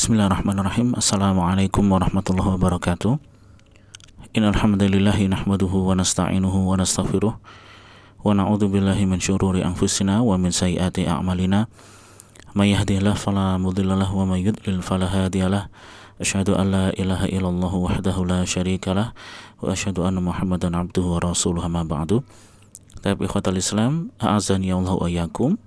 Bismillahirrahmanirrahim. Assalamualaikum warahmatullahi wabarakatuh. Innal hamdalillahi nahmaduhu wa nasta'inuhu wa nastaghfiruh wa na'udzu billahi min syururi anfusina wa min sayyiati a'malina. May yahdihillahu fala mudhillalah wa may yudlil fala hadiyalah. Asyhadu an la ilaha illallah wahdahu la syarikalah wa asyhadu anna Muhammadan abduhu wa rasuluhu amma ba'du. Taib ikhwatal Islam, a'azani Allah wa iyyakum.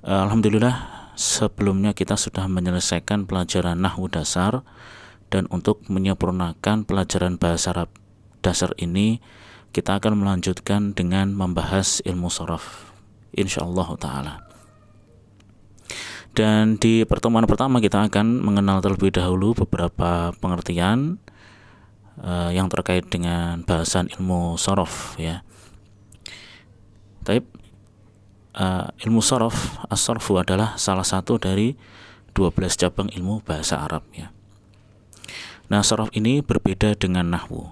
Alhamdulillah, sebelumnya kita sudah menyelesaikan pelajaran nahwu dasar, dan untuk menyempurnakan pelajaran bahasa Arab dasar ini kita akan melanjutkan dengan membahas ilmu sharaf insyaallah ta'ala. Dan di pertemuan pertama kita akan mengenal terlebih dahulu beberapa pengertian yang terkait dengan bahasan ilmu sharaf ya. Taib, ilmu sharaf, as-sarfu adalah salah satu dari 12 cabang ilmu bahasa Arab ya. Nah, sharaf ini berbeda dengan nahwu.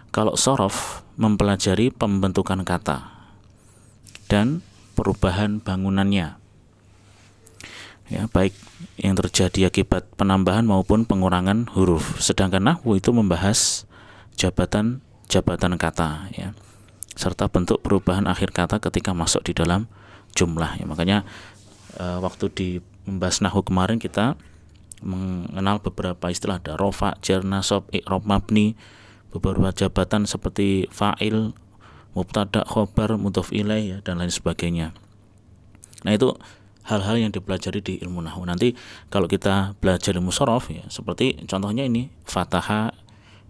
Kalau sharaf mempelajari pembentukan kata dan perubahan bangunannya ya, baik yang terjadi akibat penambahan maupun pengurangan huruf. Sedangkan nahwu itu membahas jabatan kata ya, serta bentuk perubahan akhir kata ketika masuk di dalam jumlah ya. Makanya waktu di membahas nahwu kemarin kita mengenal beberapa istilah, ada rofa, jar, nasab, i'rab, mabni, beberapa jabatan seperti fa'il, mubtada, khobar, mudhof ilaih ya, dan lain sebagainya. Nah, itu hal-hal yang dipelajari di ilmu nahwu. Nanti kalau kita belajar ilmu sharaf ya, seperti contohnya ini, fataha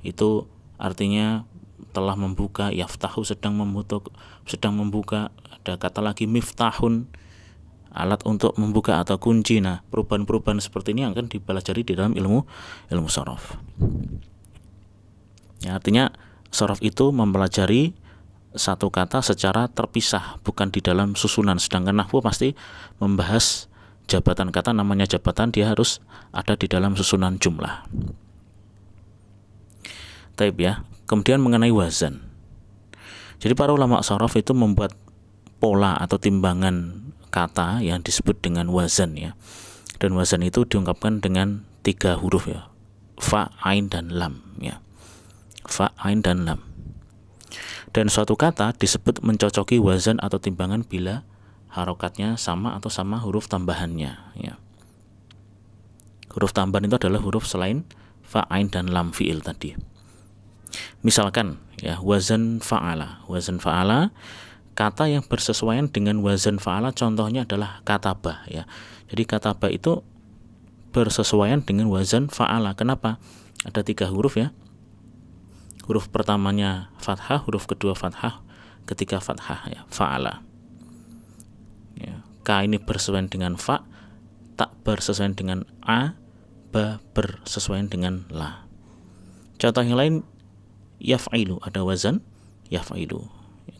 itu artinya telah membuka, yaftahu sedang membuka, ada kata lagi miftahun, alat untuk membuka atau kunci. Nah, perubahan-perubahan seperti ini akan dipelajari di dalam ilmu sharaf. Ya, artinya sharaf itu mempelajari satu kata secara terpisah, bukan di dalam susunan. Sedangkan nahwu pasti membahas jabatan kata, namanya jabatan dia harus ada di dalam susunan jumlah. Taib ya. Kemudian mengenai wazan. Jadi para ulama sharaf itu membuat pola atau timbangan kata yang disebut dengan wazan ya. Dan wazan itu diungkapkan dengan 3 huruf ya. Fa, ain, dan lam ya. Fa, ain, dan lam. Dan suatu kata disebut mencocoki wazan atau timbangan bila harokatnya sama atau sama huruf tambahannya ya. Huruf tambahan itu adalah huruf selain fa, ain, dan lam fi'il tadi. Misalkan ya, wazan fa'ala. Wazan fa'ala, kata yang bersesuaian dengan wazan fa'ala contohnya adalah kataba ya. Jadi kataba itu bersesuaian dengan wazan fa'ala. Kenapa? Ada 3 huruf ya. Huruf pertamanya fathah, huruf kedua fathah, ketiga fathah ya, fa'ala. Ya, ka ini bersesuaian dengan fa, tak bersesuaian dengan a, ba bersesuaian dengan la. Contoh yang lain, yaf'ilu, ada wazan yaf'ilu.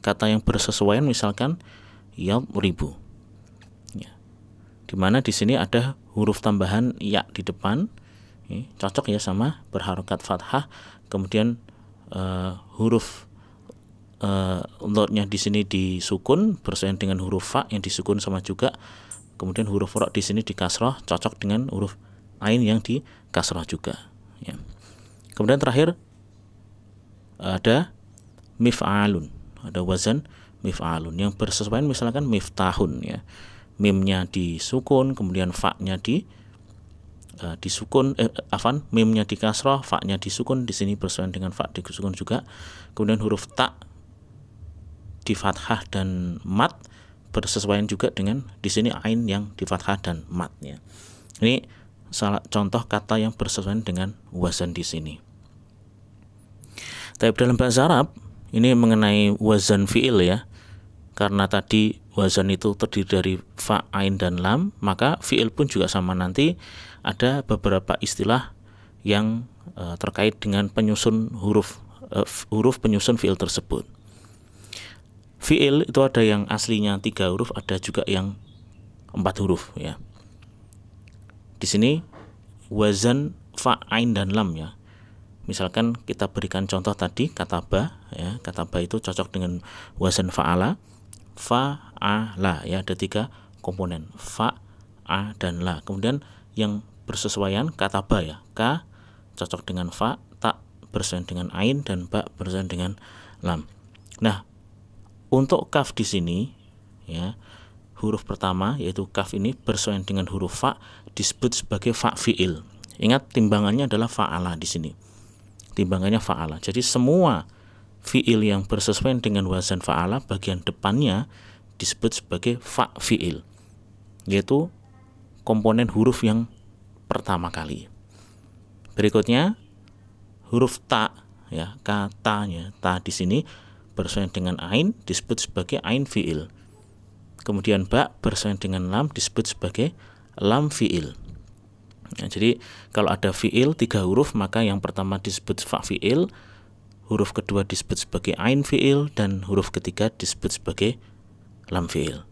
Kata yang bersesuaian misalkan yadribu ya, dimana di sini ada huruf tambahan ya di depan ya, cocok ya sama berharokat fathah. Kemudian huruf lotnya di sini disukun bersesuaian dengan huruf fa yang disukun sama juga. Kemudian huruf ro di sini di kasroh cocok dengan huruf ain yang di kasroh juga ya. Kemudian terakhir ada mif'alun, ada wazan mif'alun yang bersesuaian misalkan miftahun ya, mimnya disukun, kemudian fa-nya disukun, mimnya di kasroh, fa-nya disukun, di sini bersesuaian dengan fa disukun juga. Kemudian huruf ta di fathah dan mat bersesuaian juga dengan di sini ain yang di fathah dan mat ya. Ini salah contoh kata yang bersesuaian dengan wazan di sini. Tapi dalam bahasa Arab ini mengenai wazan fi'il ya, karena tadi wazan itu terdiri dari fa, ain, dan lam, maka fi'il pun juga sama. Nanti ada beberapa istilah yang terkait dengan penyusun huruf penyusun fi'il tersebut. Fi'il itu ada yang aslinya 3 huruf, ada juga yang 4 huruf ya. Di sini wazan fa, ain, dan lam ya. Misalkan kita berikan contoh tadi kataba ya, kataba itu cocok dengan wazan fa'ala, fa'ala ya, ada 3 komponen fa, a dan la. Kemudian yang bersesuaian kata ba ya, ka cocok dengan fa, ta bersesuaian dengan ain, dan ba bersesuaian dengan lam. Nah, untuk kaf di sini ya, huruf pertama yaitu kaf ini bersesuaian dengan huruf fa disebut sebagai fa fiil. Ingat timbangannya adalah fa'ala di sini. Timbangannya fa'ala. Jadi semua fiil yang bersesuaian dengan wazan fa'ala bagian depannya disebut sebagai fa fiil, yaitu komponen huruf yang pertama kali. Berikutnya huruf ta ya, katanya ta di sini bersesuaian dengan ain disebut sebagai ain fiil. Kemudian ba bersesuaian dengan lam disebut sebagai lam fiil. Ya, jadi kalau ada fiil 3 huruf, maka yang pertama disebut fa fiil, huruf kedua disebut sebagai ain fiil, dan huruf ketiga disebut sebagai lam fiil.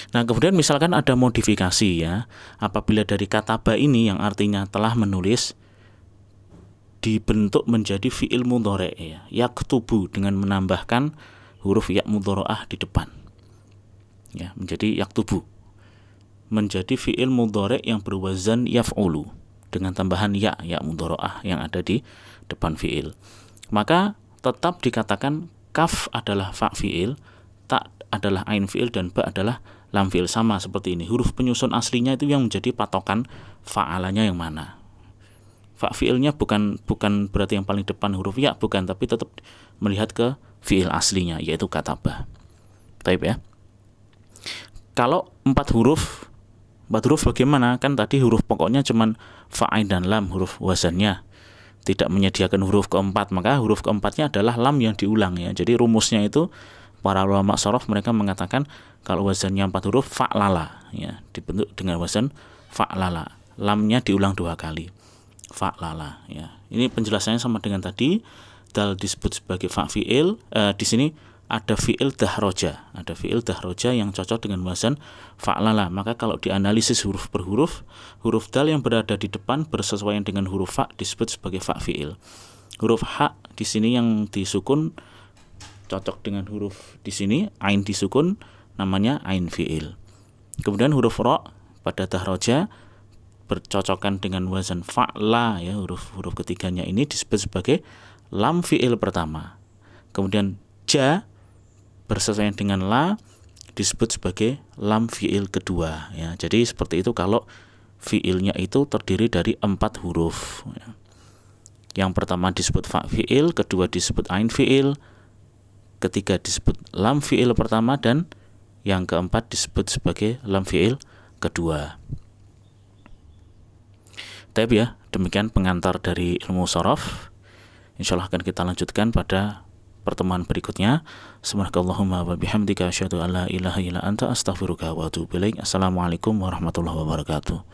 Nah, kemudian misalkan ada modifikasi ya, apabila dari kata ba ini yang artinya telah menulis dibentuk menjadi fiil mudhari ya, yaktubu dengan menambahkan huruf ya mudharaah di depan. Ya, menjadi yaktubu. Menjadi fiil mudhari yang berwazan yaf'ulu dengan tambahan ya mudharaah yang ada di depan fiil. Maka tetap dikatakan kaf adalah fa fiil, ta adalah ain fiil, dan ba adalah lam fiil. Sama seperti ini. Huruf penyusun aslinya itu yang menjadi patokan fa'alanya yang mana. Fa fiilnya bukan berarti yang paling depan huruf ya, bukan, tapi tetap melihat ke fiil aslinya yaitu kata ba. Baik ya. Kalau 4 huruf bagaimana? Kan tadi huruf pokoknya cuman fa, ain, dan lam, huruf wazannya. Tidak menyediakan huruf keempat, maka huruf keempatnya adalah lam yang diulang ya. Jadi rumusnya itu para ulama sharaf mereka mengatakan kalau wazannya 4 huruf fa'lala ya, dibentuk dengan wazan fa'lala. Lamnya diulang 2 kali. Fa'lala ya. Ini penjelasannya sama dengan tadi. Dal disebut sebagai fa fiil. Di sini ada fiil dahroja, yang cocok dengan wazan fa'lala. Maka kalau dianalisis huruf per huruf, huruf dal yang berada di depan bersesuaian dengan huruf fa disebut sebagai fa fiil. Huruf ha di sini yang disukun cocok dengan huruf di sini ain disukun, namanya ain fiil. Kemudian huruf ro pada dahroja bercocokan dengan wazan fa'la ya, huruf ketiganya ini disebut sebagai lam fiil pertama. Kemudian ja bersesuaian dengan la disebut sebagai lam fiil kedua ya. Jadi seperti itu kalau fiilnya itu terdiri dari 4 huruf ya. Yang pertama disebut fa fiil, kedua disebut ain fiil, ketiga disebut lam fiil pertama, dan yang keempat disebut sebagai lam fiil kedua. Tapi ya, demikian pengantar dari ilmu sharaf. Insyaallah akan kita lanjutkan pada pertemuan berikutnya. Subhanakallahumma wa bihamdika asyhadu an la ilaha illa anta astaghfiruka wa atubu ilaik. Assalamualaikum warahmatullahi wabarakatuh.